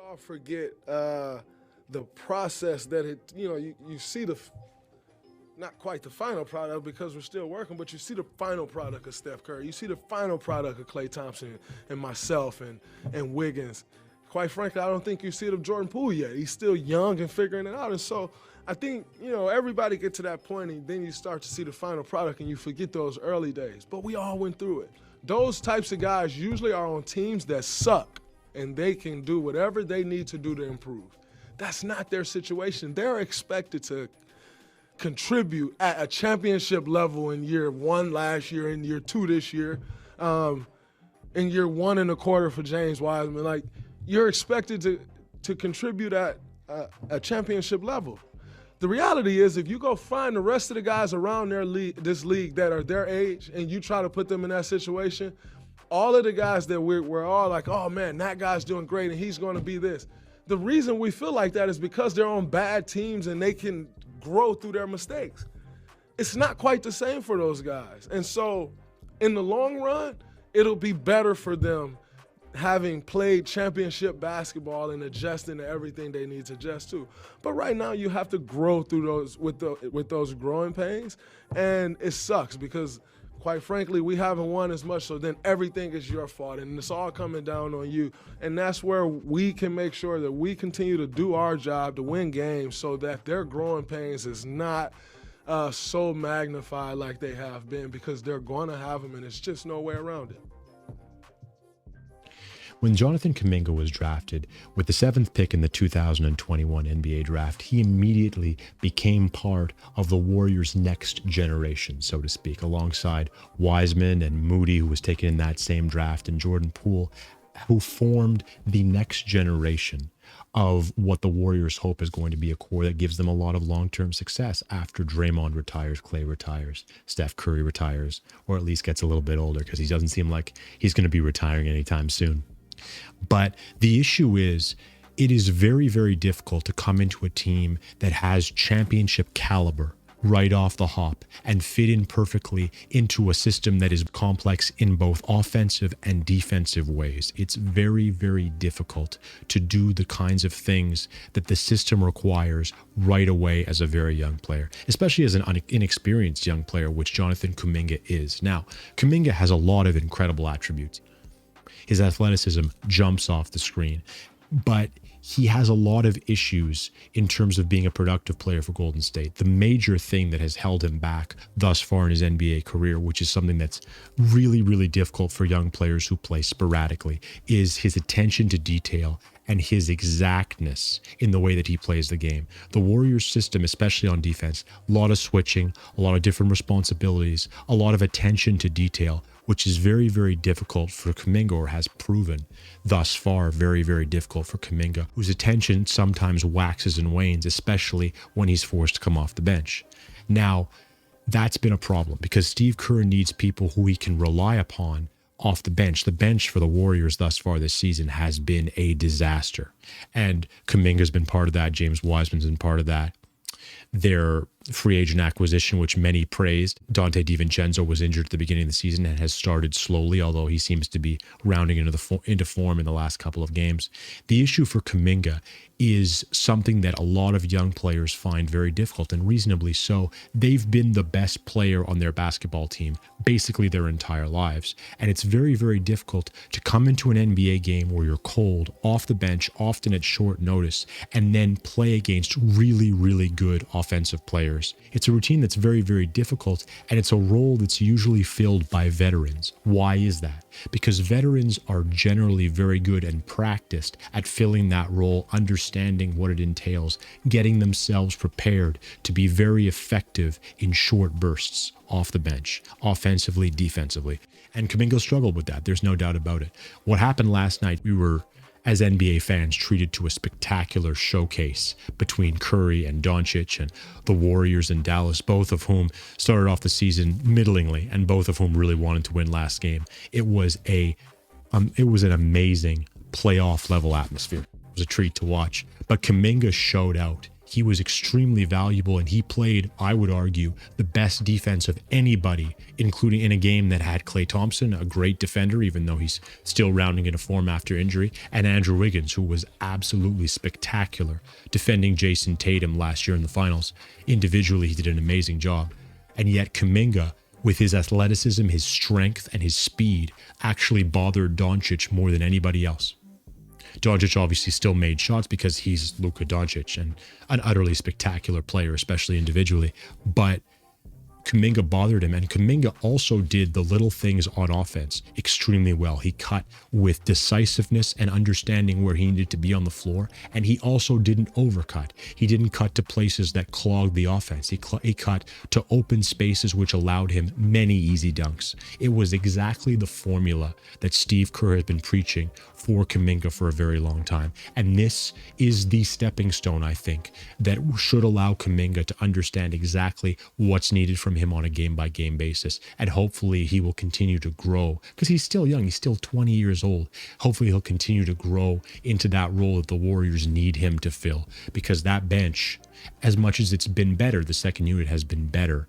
all forget the process that you see not quite the final product because we're still working, but you see the final product of Steph Curry. You see the final product of Klay Thompson and myself and Wiggins. Quite frankly, I don't think you see it of Jordan Poole yet. He's still young and figuring it out. And so I think, everybody get to that point and then you start to see the final product and you forget those early days. But we all went through it. Those types of guys usually are on teams that suck and they can do whatever they need to do to improve. That's not their situation. They're expected to contribute at a championship level in year one last year, in year two this year, in year 1.25 for James Wiseman. Like, you're expected to contribute at a championship level. The reality is, if you go find the rest of the guys around this league that are their age and you try to put them in that situation, all of the guys that we're all like, oh man, that guy's doing great and he's going to be this. The reason we feel like that is because they're on bad teams and they can grow through their mistakes. It's not quite the same for those guys. And so in the long run, it'll be better for them having played championship basketball and adjusting to everything they need to adjust to. But right now you have to grow through those with those growing pains, and it sucks because quite frankly, we haven't won as much, so then everything is your fault, and it's all coming down on you. And that's where we can make sure that we continue to do our job to win games so that their growing pains is not so magnified like they have been, because they're going to have them, and it's just no way around it. When Jonathan Kuminga was drafted with the 7th pick in the 2021 NBA draft, he immediately became part of the Warriors' next generation, so to speak, alongside Wiseman and Moody, who was taken in that same draft, and Jordan Poole, who formed the next generation of what the Warriors hope is going to be a core that gives them a lot of long-term success after Draymond retires, Klay retires, Steph Curry retires, or at least gets a little bit older, because he doesn't seem like he's going to be retiring anytime soon. But the issue is, it is very, very difficult to come into a team that has championship caliber right off the hop and fit in perfectly into a system that is complex in both offensive and defensive ways. It's very, very difficult to do the kinds of things that the system requires right away as a very young player, especially as an inexperienced young player, which Jonathan Kuminga is. Now, Kuminga has a lot of incredible attributes. His athleticism jumps off the screen, but he has a lot of issues in terms of being a productive player for Golden State. The major thing that has held him back thus far in his NBA career, which is something that's really, really difficult for young players who play sporadically, is his attention to detail and his exactness in the way that he plays the game. The Warriors system, especially on defense, a lot of switching, a lot of different responsibilities, a lot of attention to detail, which is very, very difficult for Kuminga, or has proven thus far very, very difficult for Kuminga, whose attention sometimes waxes and wanes, especially when he's forced to come off the bench. Now, that's been a problem because Steve Kerr needs people who he can rely upon off the bench. The bench for the Warriors thus far this season has been a disaster. And Kuminga's been part of that. James Wiseman's been part of that. Their free agent acquisition, which many praised, Dante DiVincenzo, was injured at the beginning of the season and has started slowly, although he seems to be rounding into form in the last couple of games. The issue for Kuminga is something that a lot of young players find very difficult, and reasonably so. They've been the best player on their basketball team basically their entire lives, and it's very, very difficult to come into an NBA game where you're cold, off the bench, often at short notice, and then play against really, really good offensive players. It's a routine that's very, very difficult, and it's a role that's usually filled by veterans. Why is that? Because veterans are generally very good and practiced at filling that role, understanding what it entails, getting themselves prepared to be very effective in short bursts off the bench, offensively, defensively. And Kuminga struggled with that. There's no doubt about it. What happened last night, we were, as NBA fans, treated to a spectacular showcase between Curry and Doncic and the Warriors and Dallas, both of whom started off the season middlingly and both of whom really wanted to win last game. It was an amazing playoff level atmosphere. It was a treat to watch. But Kuminga showed out he was extremely valuable, and he played, I would argue, the best defense of anybody, including in a game that had Klay Thompson, a great defender, even though he's still rounding into form after injury, and Andrew Wiggins, who was absolutely spectacular defending Jason Tatum last year in the finals. Individually, he did an amazing job. And yet Kuminga, with his athleticism, his strength, and his speed, actually bothered Doncic more than anybody else. Doncic obviously still made shots because he's Luka Doncic and an utterly spectacular player, especially individually. But Kuminga bothered him, and Kuminga also did the little things on offense extremely well. He cut with decisiveness and understanding where he needed to be on the floor, and he also didn't overcut. He didn't cut to places that clogged the offense. He cut to open spaces, which allowed him many easy dunks. It was exactly the formula that Steve Kerr has been preaching for Kuminga for a very long time. And this is the stepping stone, I think, that should allow Kuminga to understand exactly what's needed from him on a game-by-game basis. And hopefully he will continue to grow, because he's still young. He's still 20 years old. Hopefully he'll continue to grow into that role that the Warriors need him to fill, because that bench, as much as it's been better, the second unit has been better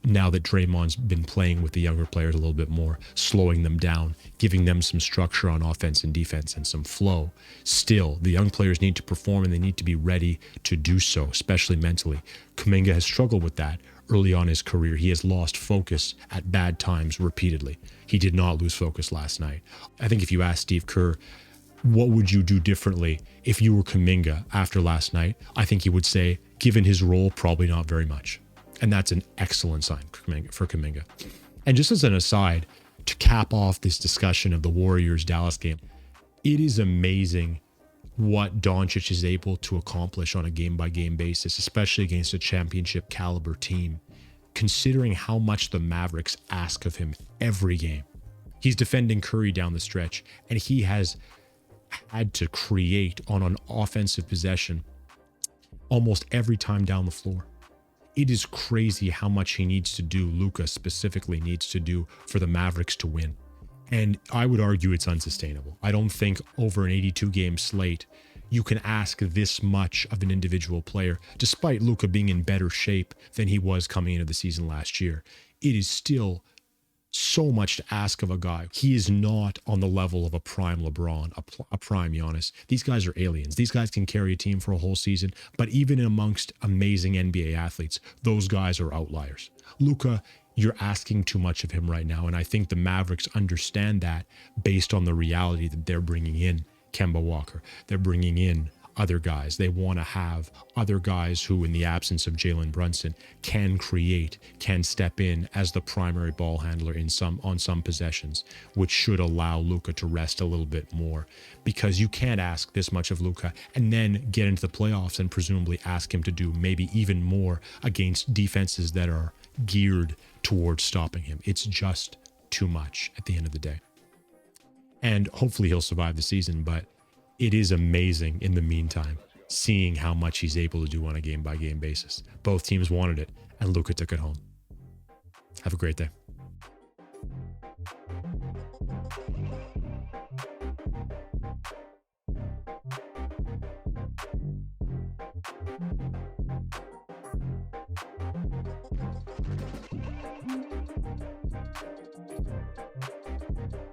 now that Draymond's been playing with the younger players a little bit more, slowing them down, giving them some structure on offense and defense and some flow. Still, the young players need to perform, and they need to be ready to do so, especially mentally. Kuminga has struggled with that early on in his career. He has lost focus at bad times repeatedly. He did not lose focus last night. I think if you ask Steve Kerr, what would you do differently if you were Kuminga after last night? I think he would say, given his role, probably not very much. And that's an excellent sign for Kuminga. And just as an aside, to cap off this discussion of the Warriors-Dallas game, it is amazing what Doncic is able to accomplish on a game-by-game basis, especially against a championship caliber team, considering how much the Mavericks ask of him every game. He's defending Curry down the stretch, and he has had to create on an offensive possession almost every time down the floor. It is crazy how much he needs to do, Luka specifically needs to do, for the Mavericks to win. And I would argue it's unsustainable. I don't think over an 82-game slate, you can ask this much of an individual player, despite Luka being in better shape than he was coming into the season last year. It is still so much to ask of a guy. He is not on the level of a prime LeBron, a prime Giannis. These guys are aliens. These guys can carry a team for a whole season, but even amongst amazing NBA athletes, those guys are outliers. Luka, you're asking too much of him right now, and I think the Mavericks understand that based on the reality that they're bringing in Kemba Walker. They're bringing in other guys. They want to have other guys who, in the absence of Jalen Brunson, can create, can step in as the primary ball handler on some possessions, which should allow Luka to rest a little bit more, because you can't ask this much of Luka and then get into the playoffs and presumably ask him to do maybe even more against defenses that are geared towards stopping him. It's just too much at the end of the day. And hopefully he'll survive the season, but it is amazing in the meantime, seeing how much he's able to do on a game-by-game basis. Both teams wanted it, and Luka took it home. Have a great day.